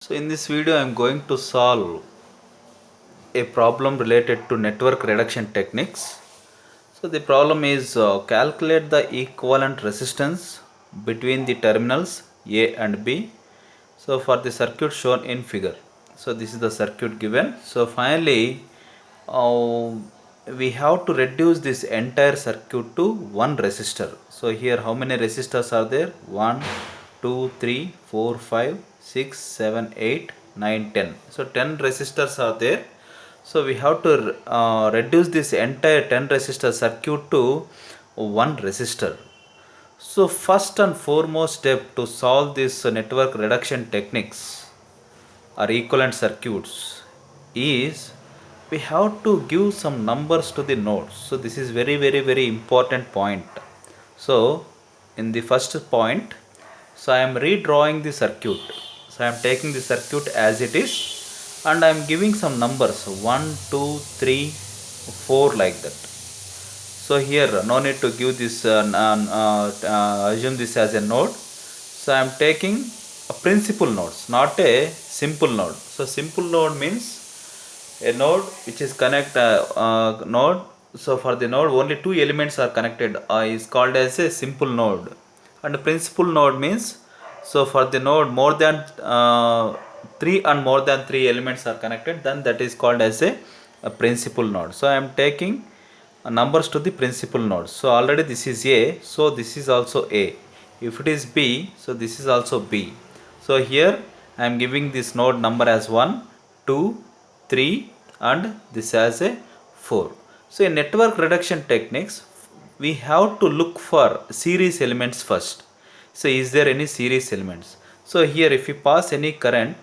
So in this video I am going to solve a problem related to network reduction techniques. So the problem is calculate the equivalent resistance between the terminals A and B. So for the circuit shown in figure. So this is the circuit given. So finally uh, we have to reduce this entire circuit to one resistor. So here how many resistors are there? 1, 2, 3, 4, 5, 6, 7, 8, 9, 10. So 10 resistors are there. So we have to reduce this entire 10 resistor circuit to one resistor. So first and foremost step to solve this network reduction techniques or equivalent circuits is we have to give some numbers to the nodes. So this is very important point. So in the first point, so I am redrawing the circuit. So I am taking the circuit as it is and I am giving some numbers 1, 2, 3, 4 like that. So here no need to give this assume this as a node. So I am taking a principal nodes, not a simple node. So simple node means a node which is connect node. So for the node only two elements are connected is called as a simple node, and principal node means so for the node more than three and more than three elements are connected, then that is called as a principal node. So I am taking numbers to the principal nodes. So already this is A, so this is also A. If it is B, so this is also B. So here I am giving this node number as 1, 2, 3 and this as a 4. So in network reduction techniques, we have to look for series elements first. So is there any series elements? So here if you pass any current,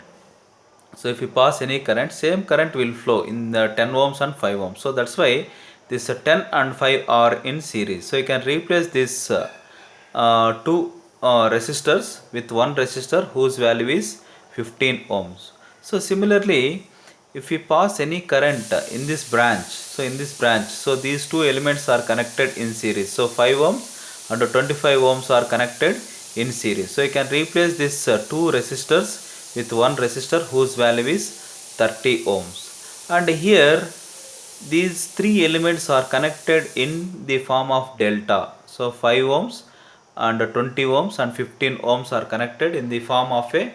so if you pass any current, same current will flow in the 10 ohms and 5 ohms. So that's why this 10 and 5 are in series. So you can replace this two resistors with one resistor whose value is 15 ohms. So similarly, if we pass any current in this branch, so these two elements are connected in series. So 5 ohms and 25 ohms are connected in series. So you can replace this two resistors with one resistor whose value is 30 ohms. And here these three elements are connected in the form of delta. So 5 ohms and 20 ohms and 15 ohms are connected in the form of a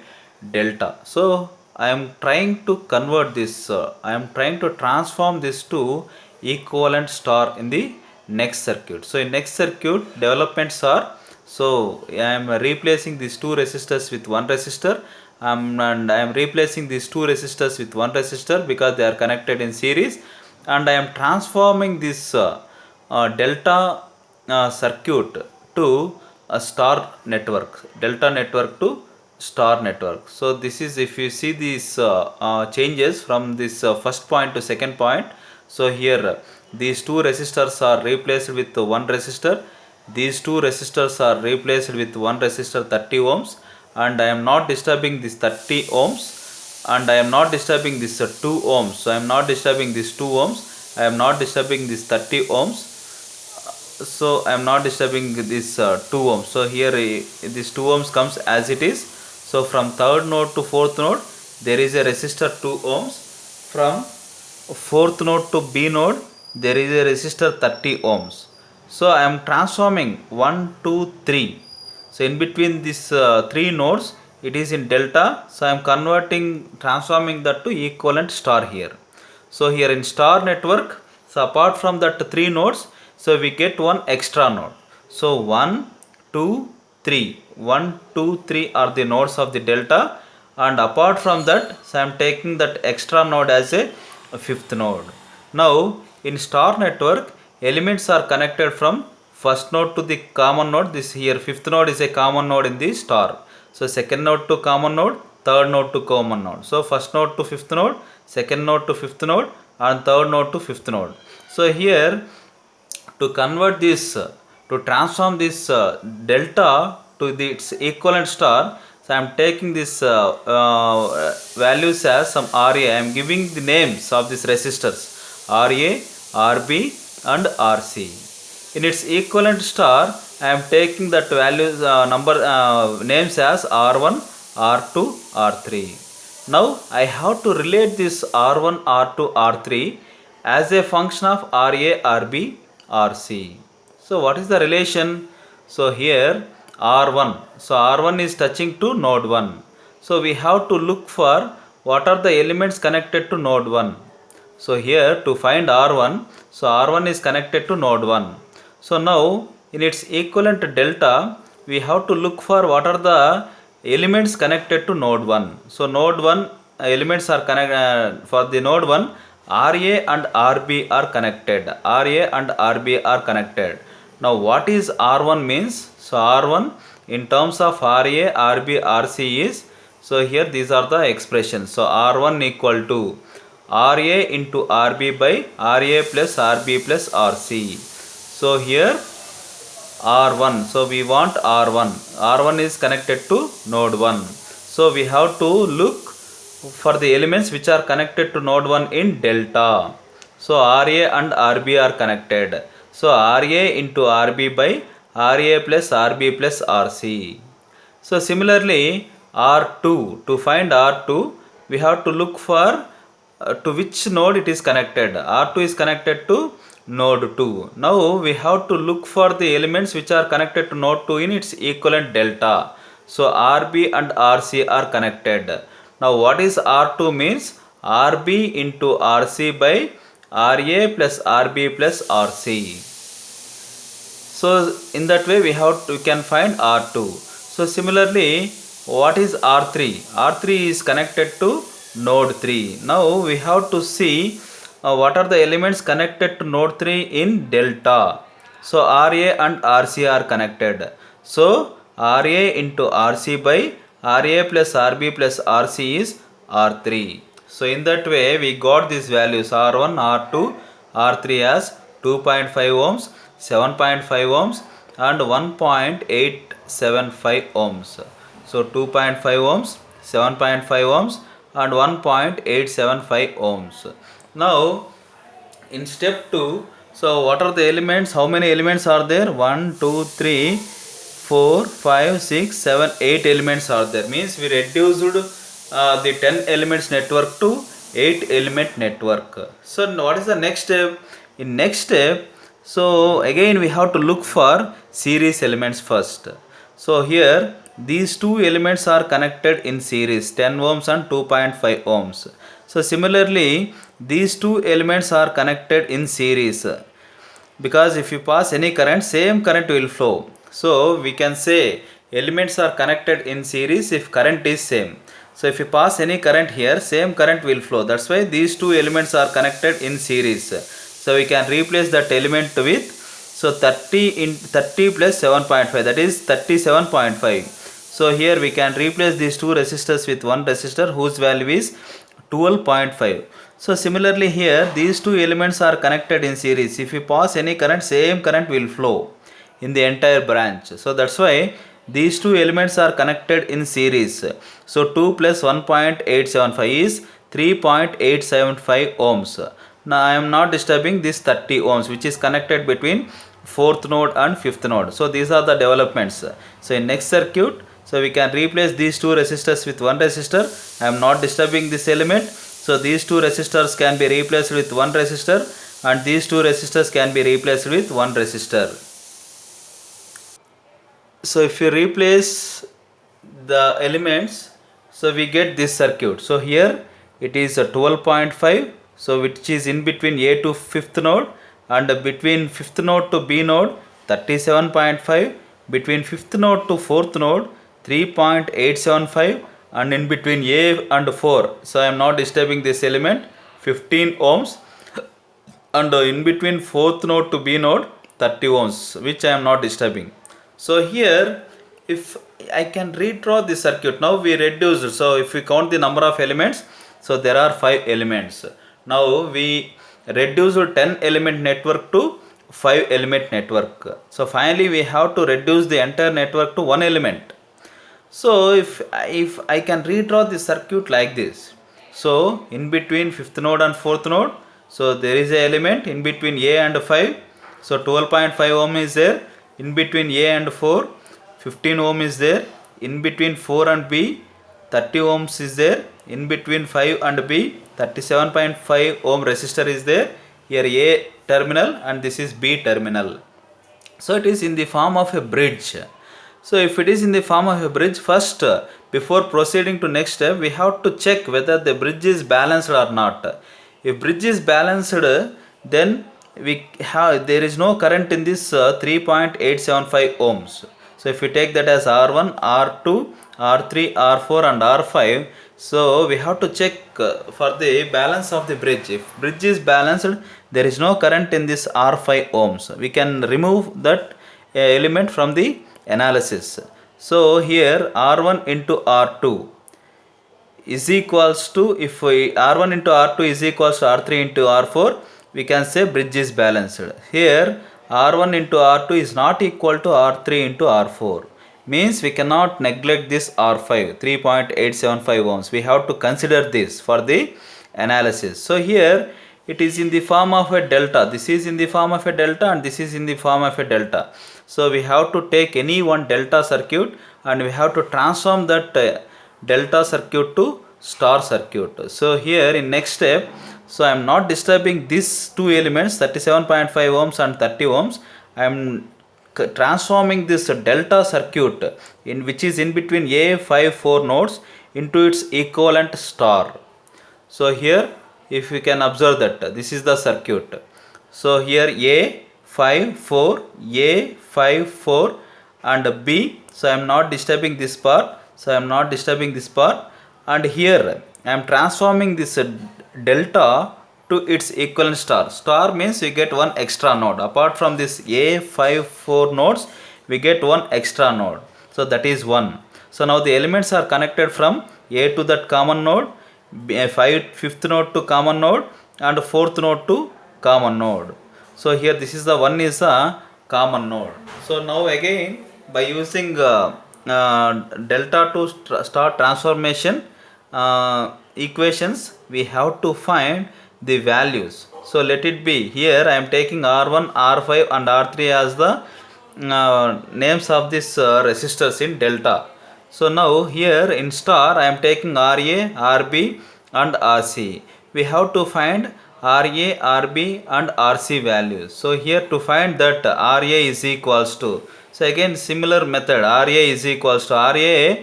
delta. So I am trying to convert this, I am trying to transform this to equivalent star in the next circuit. So in next circuit developments are, so I am replacing these two resistors with one resistor, and I am replacing these two resistors with one resistor because they are connected in series, and I am transforming this delta circuit to a star network, delta network to star network. So this is, if you see these changes from this first point to second point. So here these two resistors are replaced with one resistor, these two resistors are replaced with one resistor 30 ohms, and I am not disturbing this 30 ohms, and I am not disturbing this 2 ohms. So I am not disturbing this 2 ohms, I am not disturbing this 30 ohms. So I am not disturbing this 2 ohms. So here this 2 ohms comes as it is. So from third node to fourth node there is a resistor 2 ohms. From fourth node to B node there is a resistor 30 ohms. So I am transforming 1, 2, 3. So in between these three nodes it is in delta. So I am transforming that to equivalent star here. So here in star network, so apart from that three nodes, so we get one extra node. So 1, 2, 3. 1, 2, 3 are the nodes of the delta, and apart from that, so I am taking that extra node as a fifth node. Now in star network, elements are connected from first node to the common node. This here fifth node is a common node in the star. So second node to common node, third node to common node. So first node to fifth node, second node to fifth node, and third node to fifth node. So here to convert this, to transform this delta to its equivalent star, so I am taking this values as some RA. I am giving the names of these resistors RA, RB and RC. In its equivalent star, I am taking that values names as R1, R2, R3. Now I have to relate this R1, R2, R3 as a function of RA, RB, RC. So what is the relation? So here R1. So R1 is touching to node 1. So we have to look for what are the elements connected to node 1. So here to find R1, so R1 is connected to node 1. So now in its equivalent delta, we have to look for what are the elements connected to node 1. So node 1 elements are connected for the node 1, RA and RB are connected. RA and RB are connected. Now what is R1 means? So R1 in terms of RA, RB, RC is, so here these are the expressions. So R1 equal to RA into RB by RA plus RB plus RC. So here R1. So we want R1. R1 is connected to node 1. So we have to look for the elements which are connected to node 1 in delta. So RA and RB are connected. So RA into RB by RA plus RB plus RC. So similarly R2, to find R2 we have to look for to which node it is connected. R2 is connected to node 2. Now we have to look for the elements which are connected to node 2 in its equivalent delta. So RB and RC are connected. Now what is R2 means? RB into RC by RA plus RB plus RC. So in that way we can find R2. So similarly, what is R3? R3 is connected to node 3. Now we have to see what are the elements connected to node 3 in delta. So RA and RC are connected. So RA into RC by RA plus RB plus RC is R3. So in that way we got these values R1, R2, R3 as 2.5 ohms, 7.5 ohms and 1.875 ohms. So 2.5 ohms, 7.5 ohms and 1.875 ohms. Now in step 2, so what are the elements? How many elements are there? 1, 2, 3, 4, 5, 6, 7, 8 elements are there. Means we reduced the 10 elements network to 8 element network. So what is the next step? In next step, so again we have to look for series elements first. So here these two elements are connected in series, 10 ohms and 2.5 ohms. So similarly these two elements are connected in series, because if you pass any current, same current will flow. So we can say elements are connected in series if current is same. So if you pass any current here, same current will flow. That's why these two elements are connected in series. So we can replace that element with, so 30 in 30 plus 7.5, that is 37.5. So here we can replace these two resistors with one resistor whose value is 12.5. So similarly here these two elements are connected in series. If you pass any current, same current will flow in the entire branch. So that's why these two elements are connected in series. So 2 plus 1.875 is 3.875 ohms. Now I am not disturbing this 30 ohms which is connected between 4th node and 5th node. So these are the developments. So in next circuit, so we can replace these two resistors with one resistor. I am not disturbing this element. So these two resistors can be replaced with one resistor and these two resistors can be replaced with one resistor. So if you replace the elements, so we get this circuit. So here it is a 12.5, so which is in between A to 5th node, and between 5th node to B node 37.5, between 5th node to 4th node 3.875, and in between A and 4, so I am not disturbing this element, 15 ohms, and in between 4th node to B node 30 ohms which I am not disturbing. So here if I can redraw the circuit, now we reduced, so if we count the number of elements, so there are 5 elements. Now we reduced 10 element network to 5 element network. So finally we have to reduce the entire network to one element. So if I can redraw the circuit like this, so in between 5th node and 4th node, so there is a element in between A and 5, so 12.5 ohm is there, in between A and 4 15 ohm is there, in between 4 and B 30 ohms is there, in between 5 and B 37.5 ohm resistor is there. Here A terminal and this is B terminal. So it is in the form of a bridge. So if it is in the form of a bridge, first before proceeding to next step, we have to check whether the bridge is balanced or not. If bridge is balanced, then there is no current in this 3.875 ohms. So if we take that as R1, R2, R3, R4 and R5, so we have to check for the balance of the bridge. If bridge is balanced, there is no current in this R5 ohms. We can remove that element from the analysis. So here R1 into R2 is equals to, if we R1 into R2 is equals to R3 into R4, we can say bridge is balanced. Here R1 into R2 is not equal to R3 into R4. Means we cannot neglect this R5, 3.875 ohms. We have to consider this for the analysis. So here it is in the form of a delta. This is in the form of a delta and this is in the form of a delta. So we have to take any one delta circuit and we have to transform that delta circuit to star circuit. So here in next step, so I am not disturbing these two elements 37.5 ohms and 30 ohms. I am transforming this delta circuit in which is in between A5 4 nodes into its equivalent star. So here if you can observe that this is the circuit. So here A5 4, A5 4 and B. So I am not disturbing this part. So I am not disturbing this part. And here I am transforming this delta to its equivalent star. Star means we get one extra node. Apart from this A5 4 nodes, we get one extra node. So that is 1. So now the elements are connected from A to that common node, fifth node to common node and fourth node to common node. So here this is the one is a common node. So now again by using delta to star transformation equations, we have to find the values. So let it be, here I am taking R1, R5 and R3 as the names of these resistors in delta. So now here in star I am taking RA, RB and RC. We have to find RA, RB and RC values. So here to find that RA is equals to, so again similar method, RA is equals to RA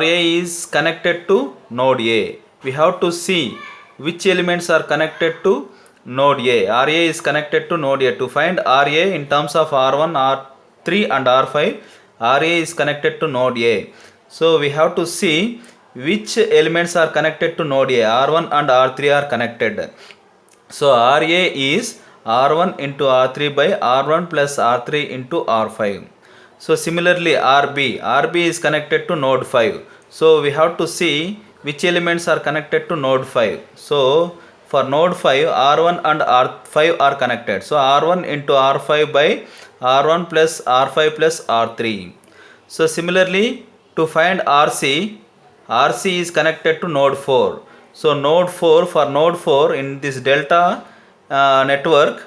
is connected to node A. We have to see which elements are connected to node A. RA is connected to node A. To find RA in terms of R1, R3 and R5, RA is connected to node A. So we have to see which elements are connected to node A. R1 and R3 are connected. So RA is R1 into R3 by R1 plus R3 into R5. So similarly RB is connected to node 5. So we have to see which elements are connected to node 5. So for node 5, R1 and R5 are connected. So R1 into R5 by R1 plus R5 plus R3. So similarly to find RC is connected to node 4. So node 4, for node 4 in this delta network,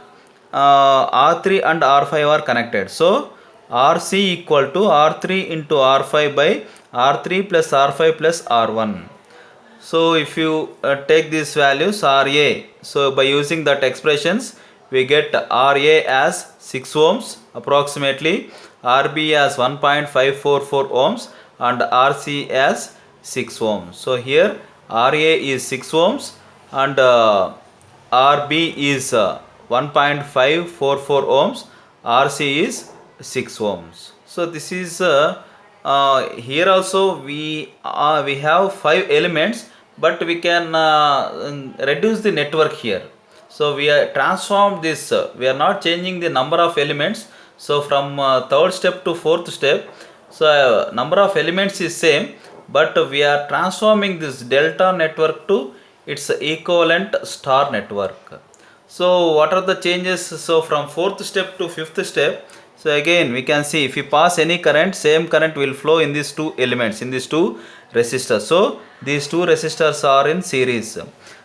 R3 and R5 are connected. So RC equal to R3 into R5 by R3 plus R5 plus R1. So if you take these values RA, so by using that expressions we get RA as 6 ohms approximately, RB as 1.544 ohms and RC as 6 ohms. So here RA is 6 ohms and RB is 1.544 ohms, RC is 6 ohms. So this is here also we have 5 elements, but we can reduce the network here. So we are transformed this, we are not changing the number of elements. So from third step to fourth step, so number of elements is same, but we are transforming this delta network to its equivalent star network. So what are the changes? So from fourth step to fifth step, so again we can see if we pass any current, same current will flow in these two elements, in these two resistors. So these two resistors are in series.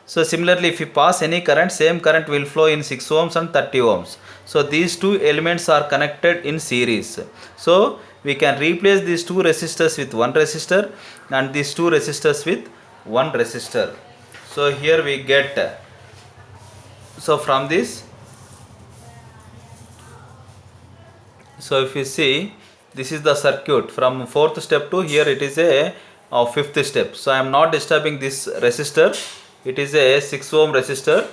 So similarly if we pass any current, same current will flow in 6 ohms and 30 ohms. So these two elements are connected in series. So we can replace these two resistors with one resistor and these two resistors with one resistor. So here we get, so from this, so if you see, this is the circuit from fourth step to here, it is a fifth step. So I am not disturbing this resistor, it is a 6 ohm resistor.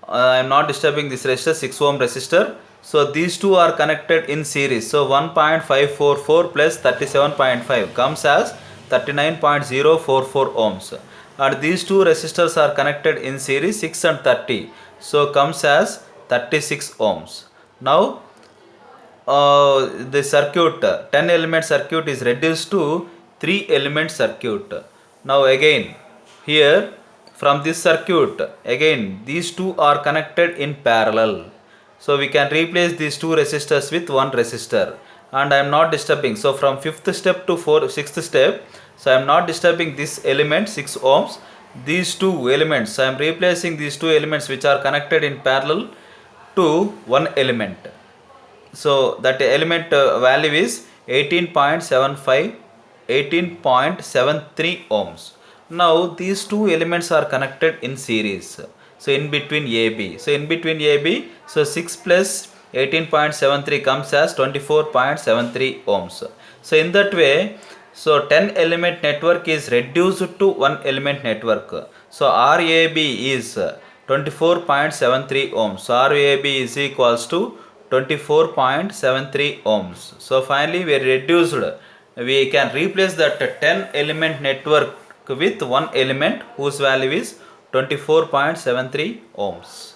I am not disturbing this resistor, 6 ohm resistor. So these two are connected in series. So 1.544 plus 37.5 comes as 39.044 ohms. And these two resistors are connected in series, 6 and 30. So comes as 36 ohms. Now the circuit, 10 element circuit is reduced to 3 element circuit. Now again here, from this circuit, again these two are connected in parallel. So we can replace these two resistors with one resistor, and I am not disturbing. So from 5th step to 6th step, so I am not disturbing this element 6 ohms. These two elements, I am replacing these two elements which are connected in parallel to one element. So that element value is 18.75, 18.73 ohms. Now these two elements are connected in series, so in between AB, so in between AB, so 6 plus 18.73 comes as 24.73 ohms. So in that way, so 10 element network is reduced to one element network. So RAB is 24.73 ohms. So RAB is equals to 24.73 ohms. So finally we reduced, we can replace that 10 element network with one element whose value is 24.73 ohms.